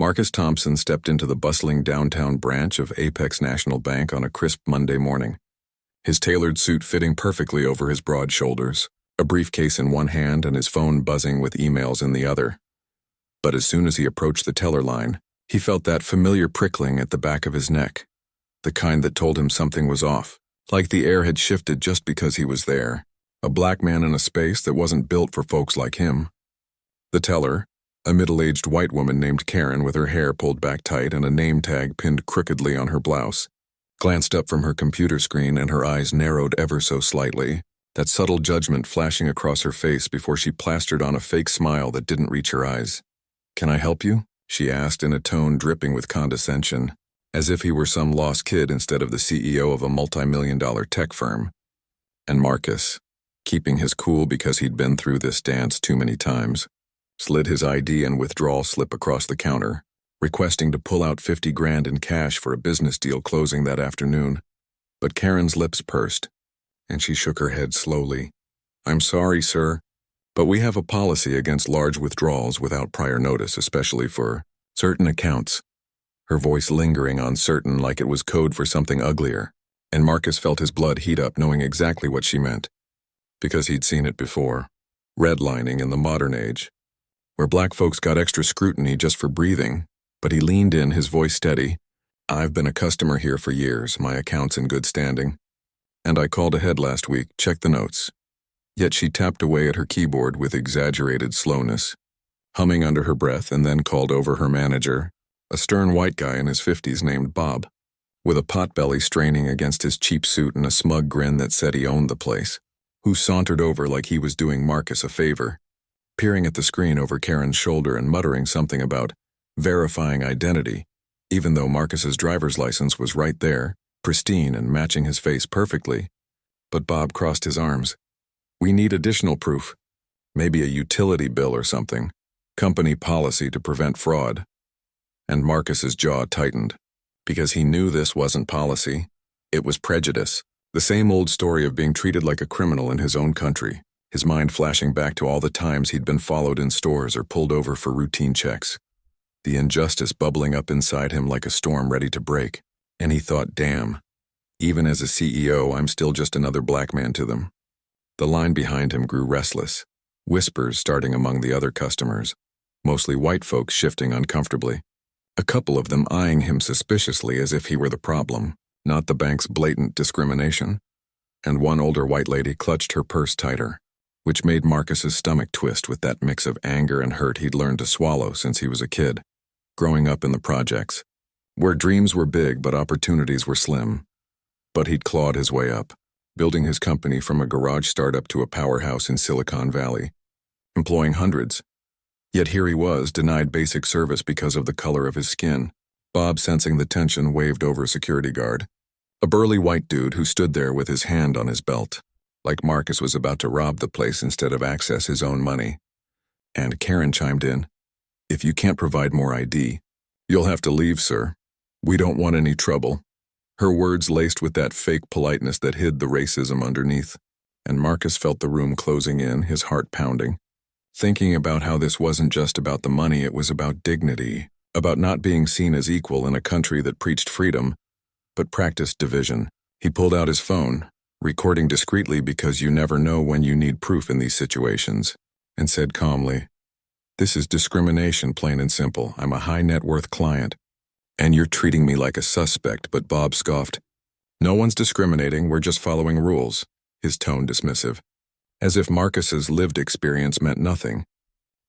Marcus Thompson stepped into the bustling downtown branch of Apex National Bank on a crisp Monday morning, his tailored suit fitting perfectly over his broad shoulders, a briefcase in one hand and his phone buzzing with emails in the other. But as soon as he approached the teller line, he felt that familiar prickling at the back of his neck, the kind that told him something was off, like the air had shifted just because he was there, a black man in a space that wasn't built for folks like him. The teller, a middle-aged white woman named Karen with her hair pulled back tight and a name tag pinned crookedly on her blouse, glanced up from her computer screen and her eyes narrowed ever so slightly, that subtle judgment flashing across her face before she plastered on a fake smile that didn't reach her eyes. "Can I help you?" she asked in a tone dripping with condescension, as if he were some lost kid instead of the CEO of a multi-million-dollar tech firm. And Marcus, keeping his cool because he'd been through this dance too many times, slid his ID and withdrawal slip across the counter, requesting to pull out 50 grand in cash for a business deal closing that afternoon. But Karen's lips pursed, and she shook her head slowly. "I'm sorry, sir, but we have a policy against large withdrawals without prior notice, especially for certain accounts." Her voice lingering on certain like it was code for something uglier, and Marcus felt his blood heat up knowing exactly what she meant, because he'd seen it before. Redlining in the modern age, where black folks got extra scrutiny just for breathing, but he leaned in, his voice steady. "I've been a customer here for years, my account's in good standing. And I called ahead last week, checked the notes." Yet she tapped away at her keyboard with exaggerated slowness, humming under her breath, and then called over her manager, a stern white guy in his 50s named Bob, with a potbelly straining against his cheap suit and a smug grin that said he owned the place, who sauntered over like he was doing Marcus a favor, peering at the screen over Karen's shoulder and muttering something about verifying identity, even though Marcus's driver's license was right there, pristine and matching his face perfectly. But Bob crossed his arms. "We need additional proof. Maybe a utility bill or something. Company policy to prevent fraud." And Marcus's jaw tightened, because he knew this wasn't policy. It was prejudice, the same old story of being treated like a criminal in his own country, his mind flashing back to all the times he'd been followed in stores or pulled over for routine checks. The injustice bubbling up inside him like a storm ready to break, and he thought, damn, even as a CEO, I'm still just another black man to them. The line behind him grew restless, whispers starting among the other customers, mostly white folks shifting uncomfortably, a couple of them eyeing him suspiciously as if he were the problem, not the bank's blatant discrimination. And one older white lady clutched her purse tighter, which made Marcus's stomach twist with that mix of anger and hurt he'd learned to swallow since he was a kid, growing up in the projects, where dreams were big but opportunities were slim. But he'd clawed his way up, building his company from a garage startup to a powerhouse in Silicon Valley, employing hundreds. Yet here he was, denied basic service because of the color of his skin. Bob, sensing the tension, waved over a security guard, a burly white dude who stood there with his hand on his belt, like Marcus was about to rob the place instead of access his own money. And Karen chimed in, "If you can't provide more ID, you'll have to leave, sir. We don't want any trouble." Her words laced with that fake politeness that hid the racism underneath, and Marcus felt the room closing in, his heart pounding, thinking about how this wasn't just about the money, it was about dignity, about not being seen as equal in a country that preached freedom, but practiced division. He pulled out his phone, recording discreetly because you never know when you need proof in these situations, and said calmly, "This is discrimination, plain and simple. I'm a high net worth client, and you're treating me like a suspect." But Bob scoffed. "No one's discriminating, we're just following rules," his tone dismissive, as if Marcus's lived experience meant nothing.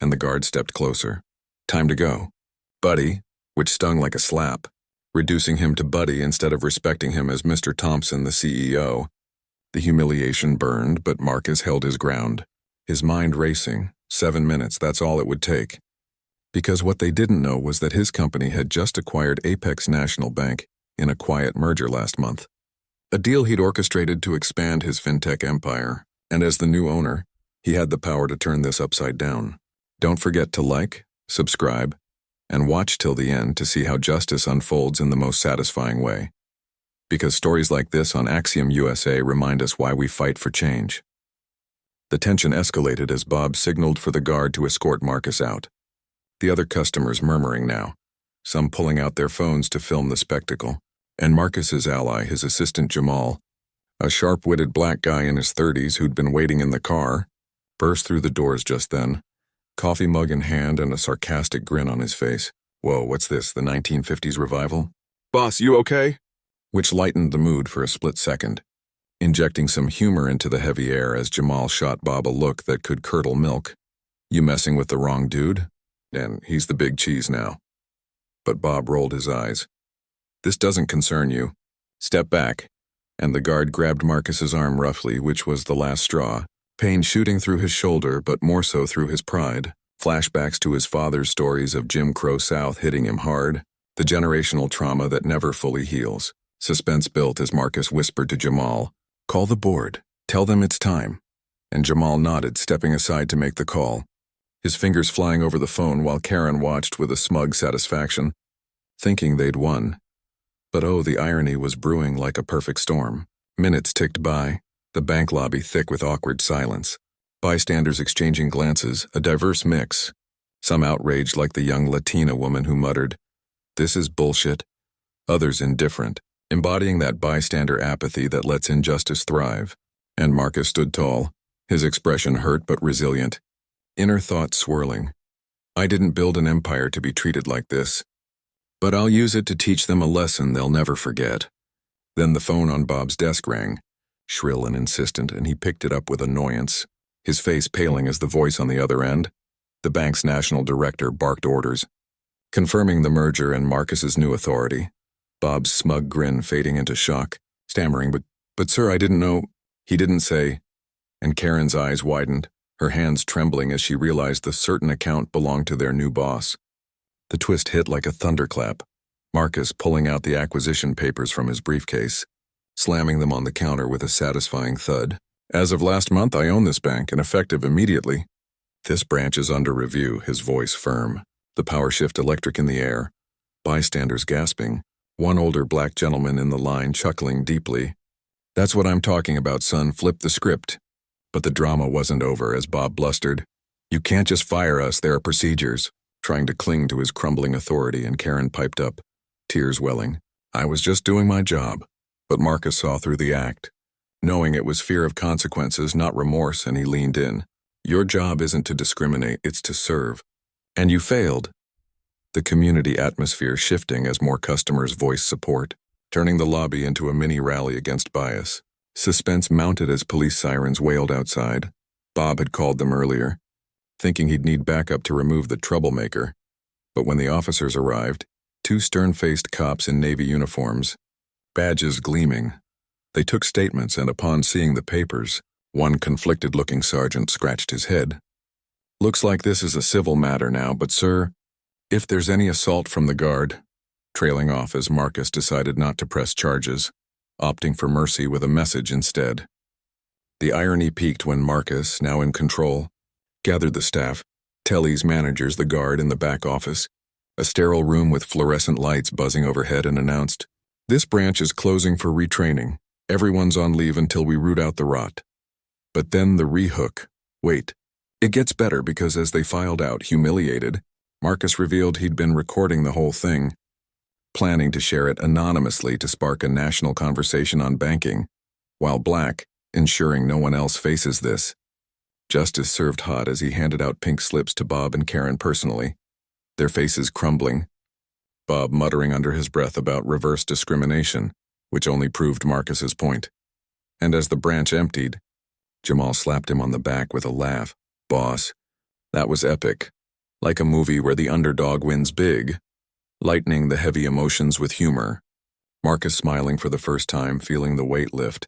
And the guard stepped closer. "Time to go, buddy," which stung like a slap, reducing him to buddy instead of respecting him as Mr. Thompson, the CEO. The humiliation burned, but Marcus held his ground, his mind racing. 7 minutes, that's all it would take. Because what they didn't know was that his company had just acquired Apex National Bank in a quiet merger last month, a deal he'd orchestrated to expand his fintech empire, and as the new owner, he had the power to turn this upside down. Don't forget to like, subscribe, and watch till the end to see how justice unfolds in the most satisfying way. Because stories like this on Axiom USA remind us why we fight for change. The tension escalated as Bob signaled for the guard to escort Marcus out, the other customers murmuring now, some pulling out their phones to film the spectacle. And Marcus's ally, his assistant Jamal, a sharp-witted black guy in his 30s who'd been waiting in the car, burst through the doors just then, coffee mug in hand and a sarcastic grin on his face. "Whoa, what's this, the 1950s revival?" "Boss, you okay?" Which lightened the mood for a split second, injecting some humor into the heavy air as Jamal shot Bob a look that could curdle milk. "You messing with the wrong dude? And he's the big cheese now." But Bob rolled his eyes. "This doesn't concern you. Step back." And the guard grabbed Marcus's arm roughly, which was the last straw, pain shooting through his shoulder, but more so through his pride. Flashbacks to his father's stories of Jim Crow South hitting him hard, the generational trauma that never fully heals. Suspense built as Marcus whispered to Jamal, "Call the board. Tell them it's time." And Jamal nodded, stepping aside to make the call, his fingers flying over the phone while Karen watched with a smug satisfaction, thinking they'd won. But oh, the irony was brewing like a perfect storm. Minutes ticked by, the bank lobby thick with awkward silence. Bystanders exchanging glances, a diverse mix. Some outraged like the young Latina woman who muttered, "This is bullshit." Others indifferent, embodying that bystander apathy that lets injustice thrive. And Marcus stood tall, his expression hurt but resilient. Inner thoughts swirling. "I didn't build an empire to be treated like this. But I'll use it to teach them a lesson they'll never forget." Then the phone on Bob's desk rang, shrill and insistent, and he picked it up with annoyance, his face paling as the voice on the other end, the bank's national director, barked orders, confirming the merger and Marcus's new authority. Bob's smug grin fading into shock, stammering, but sir, I didn't know." He didn't say, and Karen's eyes widened, her hands trembling as she realized the certain account belonged to their new boss. The twist hit like a thunderclap, Marcus pulling out the acquisition papers from his briefcase, slamming them on the counter with a satisfying thud. "As of last month, I own this bank, and effective immediately. This branch is under review," his voice firm, the power shift electric in the air, bystanders gasping, one older black gentleman in the line chuckling deeply. "That's what I'm talking about, son, flip the script." But the drama wasn't over as Bob blustered, "You can't just fire us, there are procedures," trying to cling to his crumbling authority, and Karen piped up, tears welling, "I was just doing my job." But Marcus saw through the act, knowing it was fear of consequences, not remorse, and he leaned in. "Your job isn't to discriminate, it's to serve. And you failed." The community atmosphere shifting as more customers voiced support, turning the lobby into a mini rally against bias. Suspense mounted as police sirens wailed outside. Bob had called them earlier, thinking he'd need backup to remove the troublemaker. But when the officers arrived, two stern-faced cops in Navy uniforms, badges gleaming, they took statements, and upon seeing the papers, one conflicted-looking sergeant scratched his head. "Looks like this is a civil matter now, but sir, if there's any assault from the guard," trailing off as Marcus decided not to press charges, opting for mercy with a message instead. The irony peaked when Marcus, now in control, gathered the staff, Telly's managers, the guard in the back office, a sterile room with fluorescent lights buzzing overhead, and announced, "This branch is closing for retraining. Everyone's on leave until we root out the rot." But then the rehook. Wait. It gets better because as they filed out, humiliated, Marcus revealed he'd been recording the whole thing, planning to share it anonymously to spark a national conversation on banking, while Black, ensuring no one else faces this. Justice served hot as he handed out pink slips to Bob and Karen personally, their faces crumbling, Bob muttering under his breath about reverse discrimination, which only proved Marcus's point. And as the branch emptied, Jamal slapped him on the back with a laugh. "Boss, that was epic. Like a movie where the underdog wins big," lightening the heavy emotions with humor. Marcus smiling for the first time, feeling the weight lift,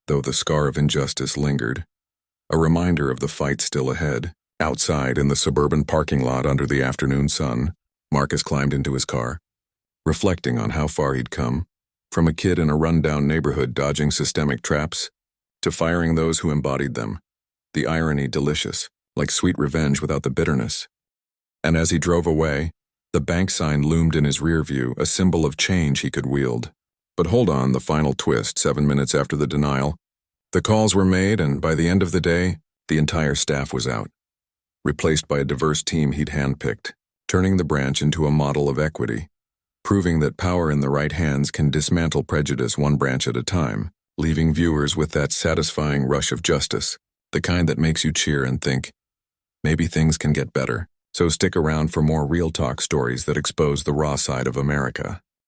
though the scar of injustice lingered. A reminder of the fight still ahead. Outside in the suburban parking lot under the afternoon sun, Marcus climbed into his car, reflecting on how far he'd come, from a kid in a rundown neighborhood dodging systemic traps, to firing those who embodied them. The irony delicious, like sweet revenge without the bitterness. And as he drove away, the bank sign loomed in his rear view, a symbol of change he could wield. But hold on, the final twist, 7 minutes after the denial. The calls were made, and by the end of the day, the entire staff was out, replaced by a diverse team he'd handpicked, turning the branch into a model of equity, proving that power in the right hands can dismantle prejudice one branch at a time, leaving viewers with that satisfying rush of justice, the kind that makes you cheer and think, maybe things can get better. So stick around for more real talk stories that expose the raw side of America.